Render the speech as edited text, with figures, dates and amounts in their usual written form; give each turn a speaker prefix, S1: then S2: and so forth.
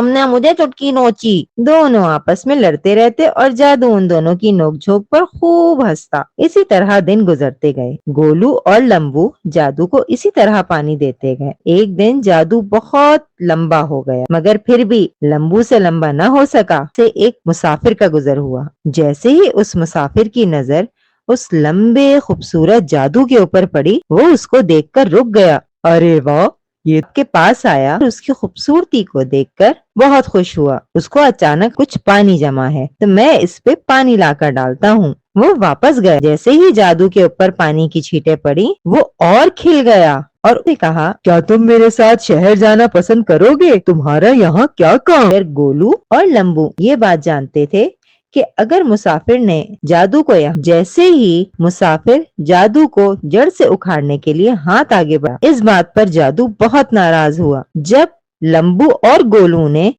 S1: تم نے مجھے چٹکی نوچی۔ دونوں آپس میں لڑتے رہتے اور جادو ان دونوں کی نوک جھوک پر خوب ہنستا۔ اسی طرح دن گزرتے گئے۔ گولو اور لمبو جادو کو اسی طرح پانی دیتے گئے۔ ایک دن جادو بہت لمبا ہو گیا، مگر پھر بھی لمبو سے لمبا نہ ہو سکا۔ سے ایک مسافر کا گزر ہوا۔ جیسے ہی اس مسافر کی نظر اس لمبے خوبصورت جادو کے اوپر پڑی، وہ اس کو دیکھ کر رک گیا۔ ارے واہ! یہ کے پاس آیا اور اس کی خوبصورتی کو دیکھ کر بہت خوش ہوا۔ اس کو اچانک کچھ پانی جمع ہے تو میں اس پہ پانی لا کر ڈالتا ہوں۔ وہ واپس گیا۔ جیسے ہی جادو کے اوپر پانی کی چھینٹیں پڑی، وہ اور کھل گیا اور اسے کہا، کیا تم میرے ساتھ شہر جانا پسند کرو گے؟ تمہارا یہاں کیا کام؟ گولو اور لمبو یہ بات جانتے تھے کہ اگر مسافر نے جادو کو جیسے ہی مسافر جادو کو جڑ سے اکھاڑنے کے لیے ہاتھ آگے بڑھا، اس بات پر جادو بہت ناراض ہوا۔ جب لمبو اور گولو نے